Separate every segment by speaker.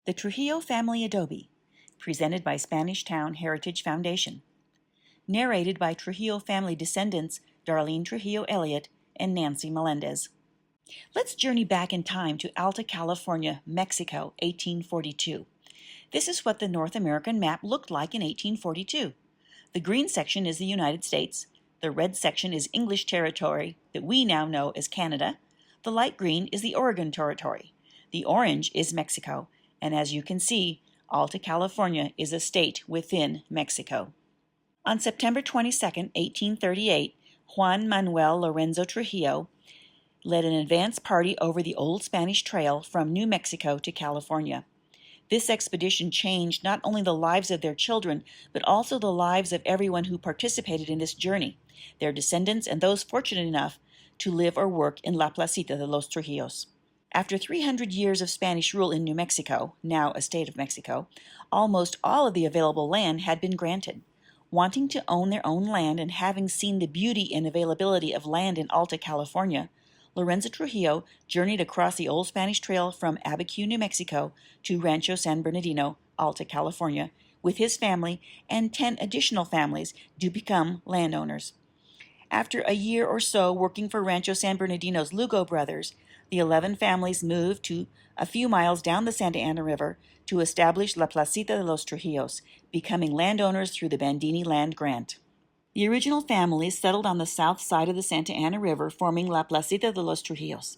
Speaker 1: The Trujillo Family Adobe, presented by Spanish Town Heritage Foundation. Narrated by Trujillo family descendants Darlene Trujillo Elliott and Nancy Melendez. Let's journey back in time to Alta California, Mexico, 1842. This is what the North American map looked like in 1842. The green section is the United States. The red section is English territory that we now know as Canada. The light green is the Oregon Territory. The orange is Mexico. And as you can see, Alta California is a state within Mexico. On September 22, 1838, Juan Manuel Lorenzo Trujillo led an advance party over the Old Spanish Trail from New Mexico to California. This expedition changed not only the lives of their children, but also the lives of everyone who participated in this journey, their descendants and those fortunate enough to live or work in La Placita de los Trujillos. After 300 years of Spanish rule in New Mexico, now a state of Mexico, almost all of the available land had been granted. Wanting to own their own land and having seen the beauty and availability of land in Alta California, Lorenzo Trujillo journeyed across the Old Spanish Trail from Abiquiu, New Mexico to Rancho San Bernardino, Alta California, with his family and 10 additional families to become landowners. After a year or so working for Rancho San Bernardino's Lugo brothers, the 11 families moved to a few miles down the Santa Ana River to establish La Placita de los Trujillos, becoming landowners through the Bandini Land Grant. The original families settled on the south side of the Santa Ana River, forming La Placita de los Trujillos.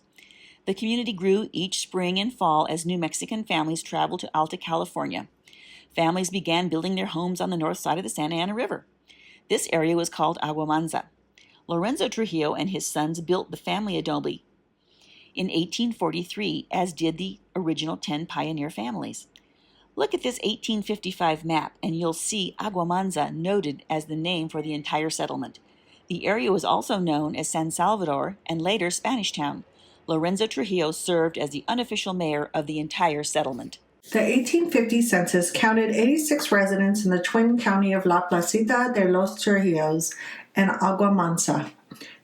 Speaker 1: The community grew each spring and fall as New Mexican families traveled to Alta California. Families began building their homes on the north side of the Santa Ana River. This area was called Aguamanza. Lorenzo Trujillo and his sons built the family adobe in 1843, as did the original 10 pioneer families. Look at this 1855 map, and you'll see Aguamanza noted as the name for the entire settlement. The area was also known as San Salvador and later Spanish Town. Lorenzo Trujillo served as the unofficial mayor of the entire settlement.
Speaker 2: The 1850 census counted 86 residents in the twin county of La Placita de los Trujillos and Aguamanza.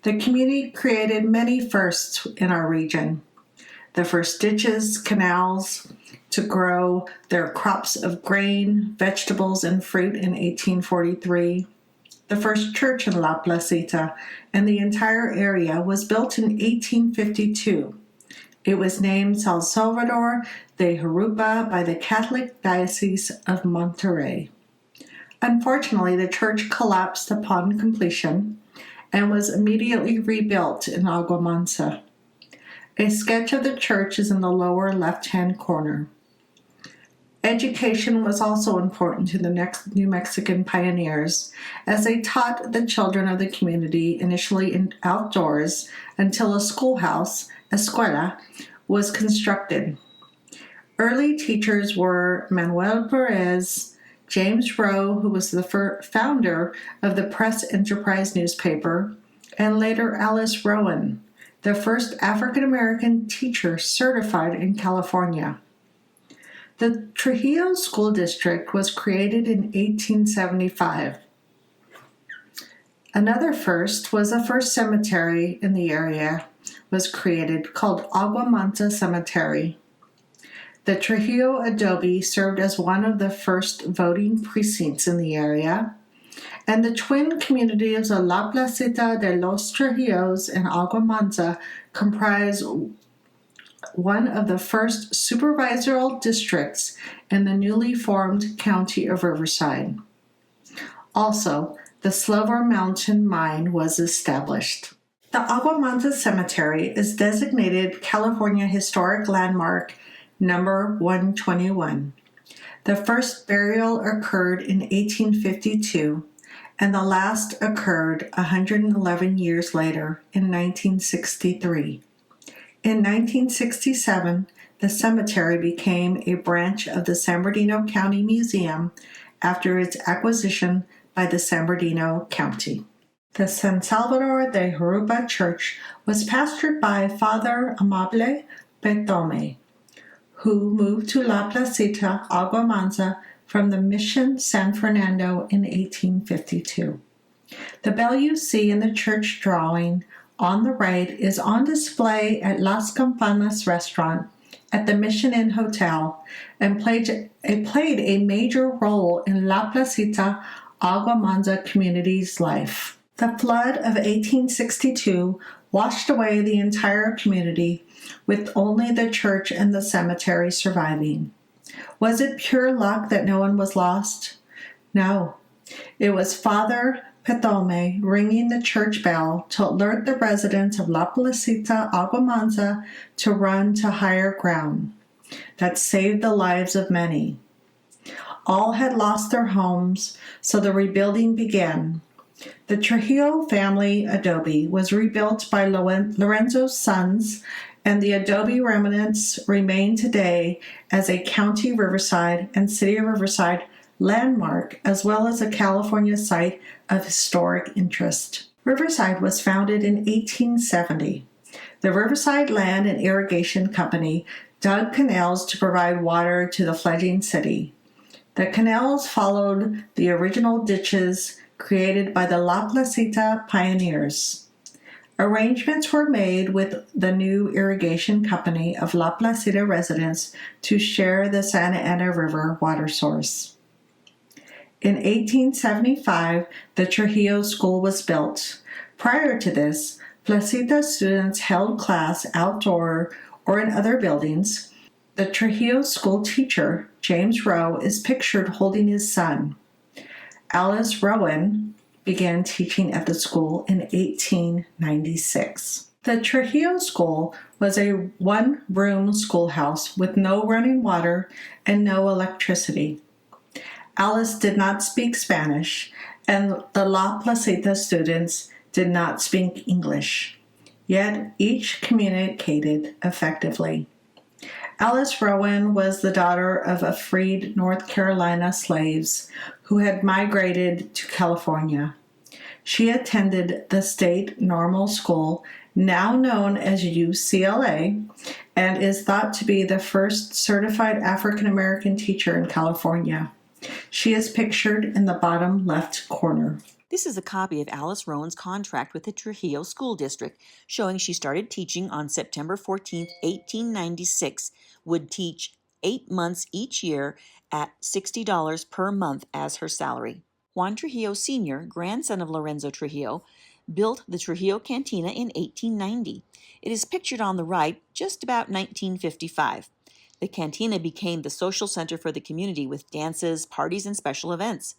Speaker 2: The community created many firsts in our region. The first ditches, canals to grow their crops of grain, vegetables, and fruit in 1843. The first church in La Placita and the entire area was built in 1852. It was named San Salvador de Jurupa by the Catholic Diocese of Monterrey. Unfortunately, the church collapsed upon completion and was immediately rebuilt in Aguamanza. A sketch of the church is in the lower left-hand corner. Education was also important to the New Mexican pioneers, as they taught the children of the community initially outdoors until a schoolhouse, escuela, was constructed. Early teachers were Manuel Perez, James Rowe, who was the founder of the Press Enterprise newspaper, and later Alice Rowan, the first African-American teacher certified in California. The Trujillo School District was created in 1875. Another first was the first cemetery in the area was created, called Aguamanza Cemetery. The Trujillo Adobe served as one of the first voting precincts in the area, and the twin communities of La Placita de los Trujillos and Aguamanza comprise one of the first supervisorial districts in the newly formed county of Riverside. Also, the Slover Mountain Mine was established. The Aguamanza Cemetery is designated California Historic Landmark number 121. The first burial occurred in 1852, and the last occurred 111 years later in 1963. In 1967, the cemetery became a branch of the San Bernardino County Museum after its acquisition by the San Bernardino County. The San Salvador de Jurupa Church was pastored by Father Amable Petome, who moved to La Placita, Aguamanza, from the Mission San Fernando in 1852. The bell you see in the church drawing on the right is on display at Las Campanas restaurant at the Mission Inn Hotel and played a major role in La Placita Aguamanza community's life. The flood of 1862 washed away the entire community, with only the church and the cemetery surviving. Was it pure luck that no one was lost? No. It was Father Petome ringing the church bell to alert the residents of La Placita Aguamanza to run to higher ground. That saved the lives of many. All had lost their homes, so the rebuilding began. The Trujillo family adobe was rebuilt by Lorenzo's sons, and the adobe remnants remain today as a county Riverside and city of Riverside landmark, as well as a California site of historic interest. Riverside was founded in 1870. The Riverside Land and Irrigation Company dug canals to provide water to the fledgling city. The canals followed the original ditches created by the La Placita pioneers. Arrangements were made with the new irrigation company of La Placita residents to share the Santa Ana River water source. In 1875, the Trujillo School was built. Prior to this, Placita students held class outdoor or in other buildings. The Trujillo school teacher, James Rowe, is pictured holding his son. Alice Rowan began teaching at the school in 1896. The Trujillo School was a one-room schoolhouse with no running water and no electricity. Alice did not speak Spanish, and the La Placita students did not speak English. Yet each communicated effectively. Alice Rowan was the daughter of a freed North Carolina slaves who had migrated to California. She attended the state normal school, now known as UCLA, and is thought to be the first certified African American teacher in California. She is pictured in the bottom left corner.
Speaker 1: This is a copy of Alice Rowan's contract with the Trujillo School District, showing she started teaching on September 14, 1896, would teach 8 months each year at $60 per month as her salary. Juan Trujillo Sr., grandson of Lorenzo Trujillo, built the Trujillo Cantina in 1890. It is pictured on the right, just about 1955. The cantina became the social center for the community with dances, parties, and special events.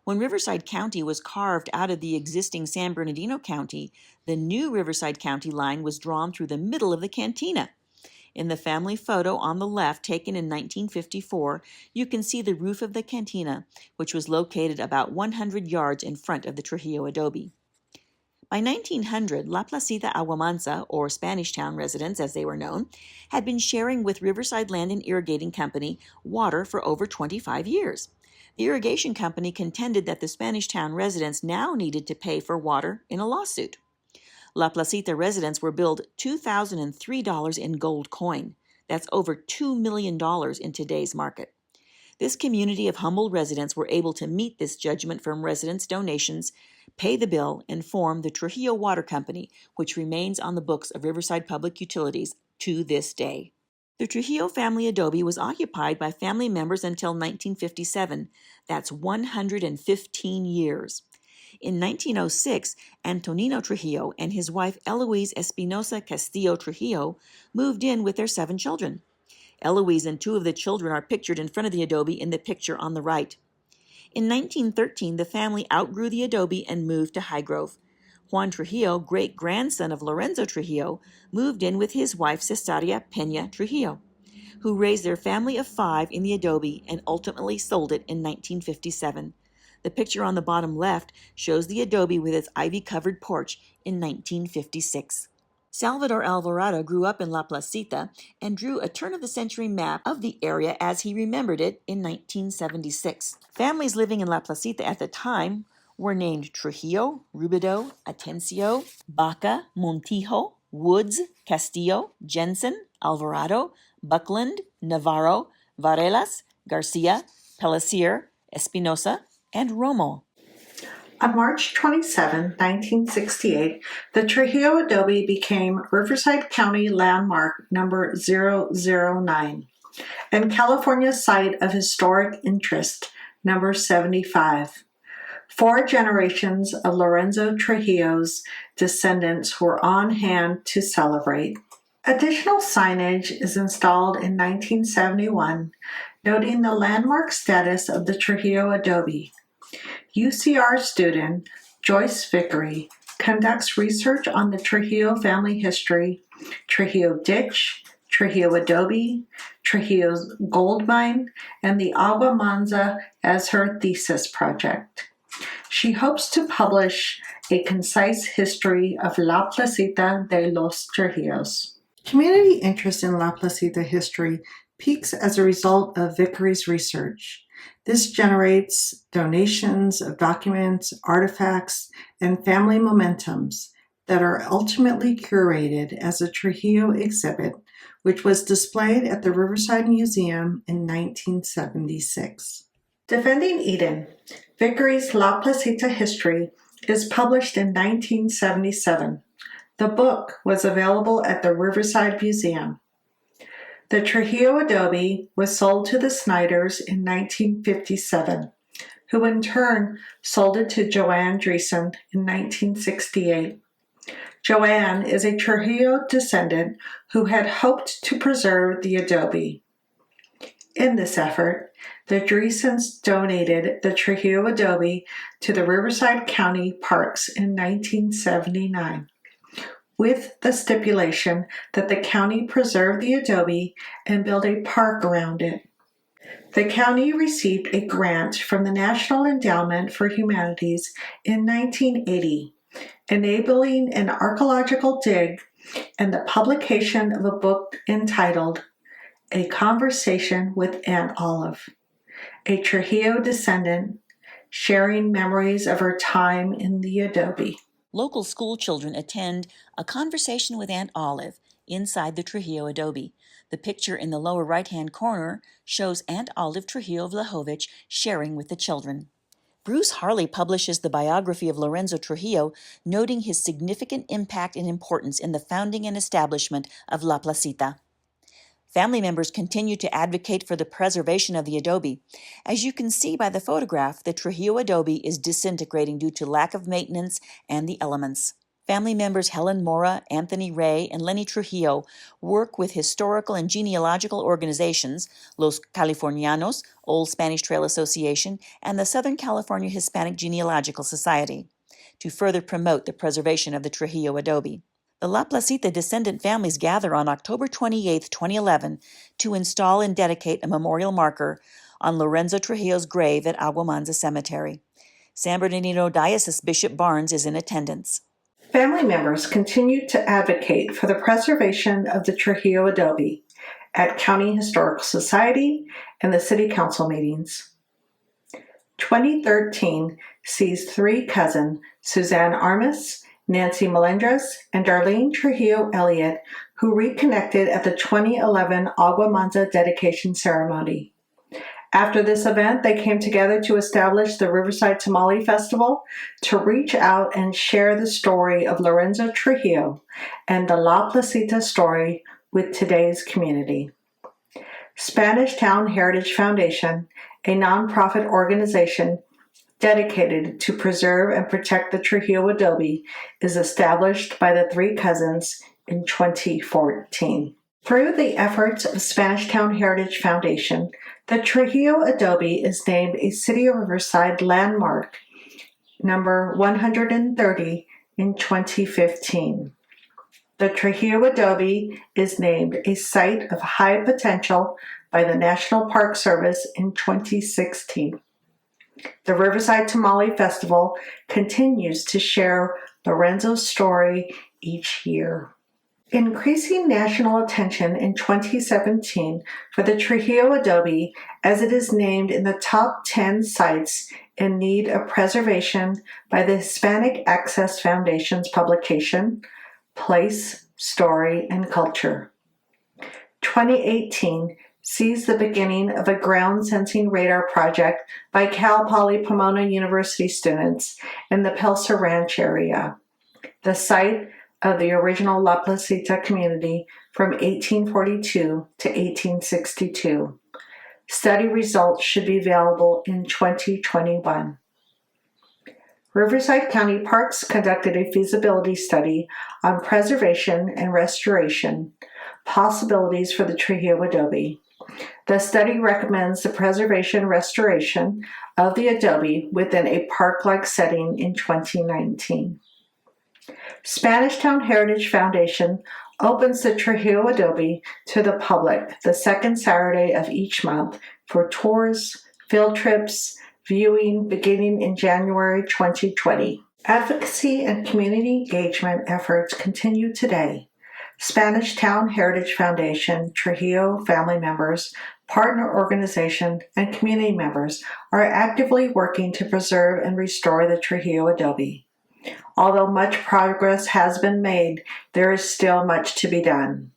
Speaker 1: When Riverside County was carved out of the existing San Bernardino County, the new Riverside County line was drawn through the middle of the cantina. In the family photo on the left, taken in 1954, you can see the roof of the cantina, which was located about 100 yards in front of the Trujillo adobe. By 1900, La Placita Aguamanza, or Spanish Town residents as they were known, had been sharing with Riverside Land and Irrigating Company water for over 25 years. The irrigation company contended that the Spanish Town residents now needed to pay for water in a lawsuit. La Placita residents were billed $2,003 in gold coin. That's over $2 million in today's market. This community of humble residents were able to meet this judgment from residents' donations, pay the bill, and form the Trujillo Water Company, which remains on the books of Riverside Public Utilities to this day. The Trujillo family adobe was occupied by family members until 1957. That's 115 years. In 1906, Antonino Trujillo and his wife Eloise Espinosa Castillo Trujillo moved in with their 7 children. Eloise and 2 of the children are pictured in front of the adobe in the picture on the right. In 1913, the family outgrew the adobe and moved to Highgrove. Juan Trujillo, great-grandson of Lorenzo Trujillo, moved in with his wife Cesaria Peña Trujillo, who raised their family of 5 in the adobe and ultimately sold it in 1957. The picture on the bottom left shows the adobe with its ivy-covered porch in 1956. Salvador Alvarado grew up in La Placita and drew a turn-of-the-century map of the area as he remembered it in 1976. Families living in La Placita at the time were named Trujillo, Rubido, Atencio, Baca, Montijo, Woods, Castillo, Jensen, Alvarado, Buckland, Navarro, Varelas, Garcia, Pellicier, Espinosa, and Romo.
Speaker 2: On March 27, 1968, the Trujillo Adobe became Riverside County Landmark Number 009 and California Site of Historic Interest Number 75. 4 generations of Lorenzo Trujillo's descendants were on hand to celebrate. Additional signage is installed in 1971, noting the landmark status of the Trujillo Adobe. UCR student Joyce Vickery conducts research on the Trujillo family history, Trujillo Ditch, Trujillo Adobe, Trujillo's gold mine, and the Agua Manza as her thesis project. She hopes to publish a concise history of La Placita de los Trujillos. Community interest in La Placita history peaks as a result of Vickery's research. This generates donations of documents, artifacts, and family mementos that are ultimately curated as a Trujillo exhibit, which was displayed at the Riverside Museum in 1976. Defending Eden, Vickery's La Placita history is published in 1977. The book was available at the Riverside Museum. The Trujillo Adobe was sold to the Snyders in 1957, who in turn sold it to Joanne Dreesen in 1968. Joanne is a Trujillo descendant who had hoped to preserve the adobe. In this effort, the Dreesens donated the Trujillo Adobe to the Riverside County Parks in 1979. With the stipulation that the county preserve the adobe and build a park around it. The county received a grant from the National Endowment for Humanities in 1980, enabling an archaeological dig and the publication of a book entitled A Conversation with Aunt Olive, a Trujillo descendant sharing memories of her time in the adobe.
Speaker 1: Local school children attend A Conversation with Aunt Olive inside the Trujillo Adobe. The picture in the lower right-hand corner shows Aunt Olive Trujillo Vlahovic sharing with the children. Bruce Harley publishes the biography of Lorenzo Trujillo, noting his significant impact and importance in the founding and establishment of La Placita. Family members continue to advocate for the preservation of the adobe. As you can see by the photograph, the Trujillo adobe is disintegrating due to lack of maintenance and the elements. Family members Helen Mora, Anthony Ray, and Lenny Trujillo work with historical and genealogical organizations, Los Californianos, Old Spanish Trail Association, and the Southern California Hispanic Genealogical Society, to further promote the preservation of the Trujillo adobe. The La Placita descendant families gather on October 28, 2011, to install and dedicate a memorial marker on Lorenzo Trujillo's grave at Agua Manza Cemetery. San Bernardino Diocese Bishop Barnes is in attendance.
Speaker 2: Family members continue to advocate for the preservation of the Trujillo adobe at County Historical Society and the City Council meetings. 2013 sees 3 cousins, Suzanne Armas, Nancy Melendres, and Darlene Trujillo Elliott, who reconnected at the 2011 Agua Manza dedication ceremony. After this event, they came together to establish the Riverside Tamale Festival to reach out and share the story of Lorenzo Trujillo and the La Placita story with today's community. Spanish Town Heritage Foundation, a nonprofit organization dedicated to preserve and protect the Trujillo adobe, is established by the 3 cousins in 2014. Through the efforts of Spanish Town Heritage Foundation, the Trujillo adobe is named a City of Riverside landmark number 130 in 2015. The Trujillo adobe is named a Site of High Potential by the National Park Service in 2016. The Riverside Tamale Festival continues to share Lorenzo's story each year. Increasing national attention in 2017 for the Trujillo adobe, as it is named in the top 10 sites in need of preservation by the Hispanic Access Foundation's publication, Place, Story, and Culture. 2018 sees the beginning of a ground sensing radar project by Cal Poly Pomona University students in the Pelsa Ranch area, the site of the original La Placita community from 1842 to 1862. Study results should be available in 2021. Riverside County Parks conducted a feasibility study on preservation and restoration possibilities for the Trujillo adobe. The study recommends the preservation and restoration of the adobe within a park-like setting in 2019. Spanish Town Heritage Foundation opens the Trujillo adobe to the public the second Saturday of each month for tours, field trips, viewing beginning in January 2020. Advocacy and community engagement efforts continue today. Spanish Town Heritage Foundation, Trujillo family members, partner organization, and community members are actively working to preserve and restore the Trujillo adobe. Although much progress has been made, there is still much to be done.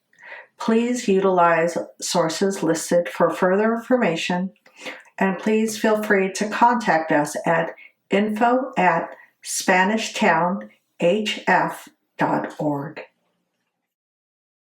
Speaker 2: Please utilize sources listed for further information, and please feel free to contact us at info@SpanishTownHF.org.